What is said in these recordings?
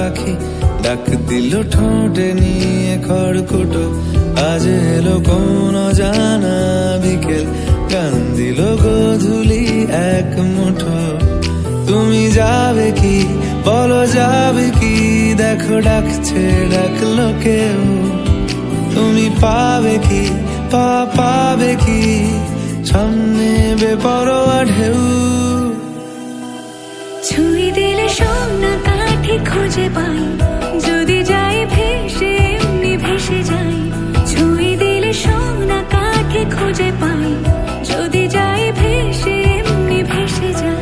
পাখি ডাক দিল ঠোঁটে নিয়ে খড়কুটো। আজ এলো কোন জানা বিকেল, গান দিল গোধূলি এক মুঠো। তুমি যাবে কি বলো, যাবে কি? দেখো ডাকছে, ডাকলো কেউ। তুমি পাবে কি পাবে কি? সামনে বেপরোয়া ঢেউ। ছুঁয়ে দিলে সোনা কাঠি খুঁজে পাই, যদি যাই ভেসে এমনি ভেসে যাই। ছুঁয়ে দিলে সোনা কাঠি খুঁজে পাই, যদি যাই ভেসে এমনি ভেসে যাই।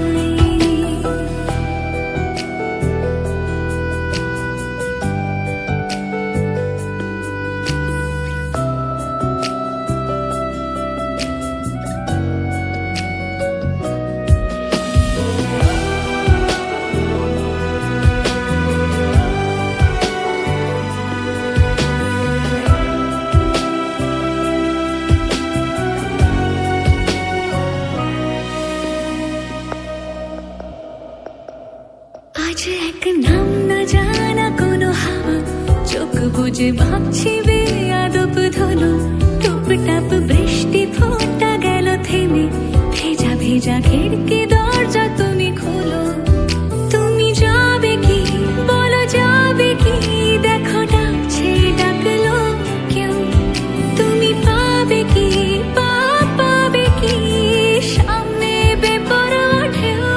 আজ এক নাম না জানা কোনো হাওয়া, চোখ বুঝে ভাবছি বেয়াদব ধনু। টুপটাপ বৃষ্টি ফোঁটা গেল থেমে, ভেজা ভেজা খিড়কি দরজা তুমি খোলো। তুমি যাবে কি বলো, যাবে কি? দেখো ডাকছে, ডাকলো কেউ। তুমি পাবে কি পাবে কি? সামনে বেপরোয়া ঢেউ।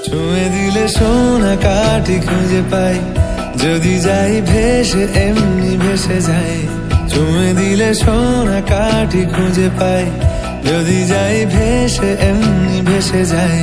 ছুঁয়ে দিলে সোনা কাঠি খুঁজে পাই, যদি যাই ভেসে এমনি ভেসে যাই। ছুঁয়ে দিলে সোনা কাঠি খুঁজে পাই, যদি যাই ভেসে এমনি ভেসে যাই।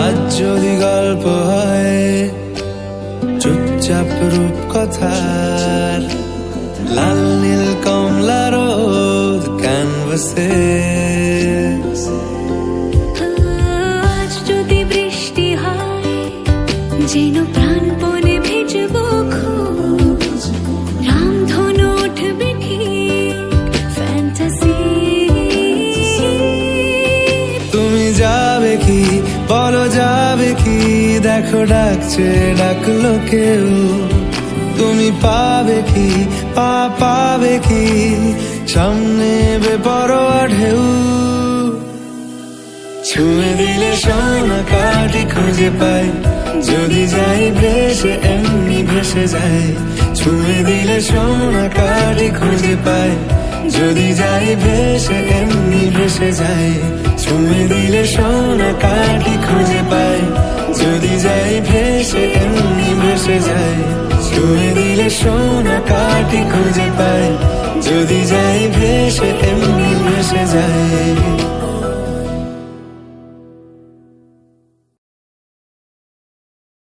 আজ যদি গল্প হয় চুপচাপ রূপকথার, লাল নীল কমলা রোদ ক্যানভাসে। আজ যদি বৃষ্টি হয়, যেন প্রাণপণে ভিজবো খুব। রামধনু উঠবে ঠিক ফ্যান্টাসি। তুমি যাবে কি বলো, যাবে কি? দেখো ডাকছে, ডাকলো কেউ। তুমি পাবে কি পাবে কি? সামনে বেপরোয়া ঢেউ। ছুঁয়ে দিলে সোনা কাঠি খুঁজে পাই, যদি যাই ভেসে এমনি ভেসে যাই। ছুঁয়ে দিলে সোনা কাঠি খুঁজে পাই, যদি যাই ভেসে এমনি ভেসে যাই। ছুঁয়ে দিলে সোনা কাঠি খুঁজে পাই, যদি যাই ভেসে এমনি ভেসে যাই। ছুঁয়ে দিলে সোনা কাঠি খুঁজে পাই, যদি যাই ভেসে এমনি ভেসে যাই।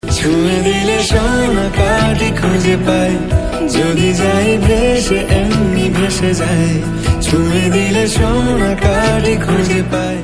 ছুঁয়ে দিলে সোনা কাঠি খুঁজে পাই, যদি যাই ভেসে এমনি ভেসে যাই। ছুঁয়ে দিলে সোনা কাঠি খুঁজে পাই।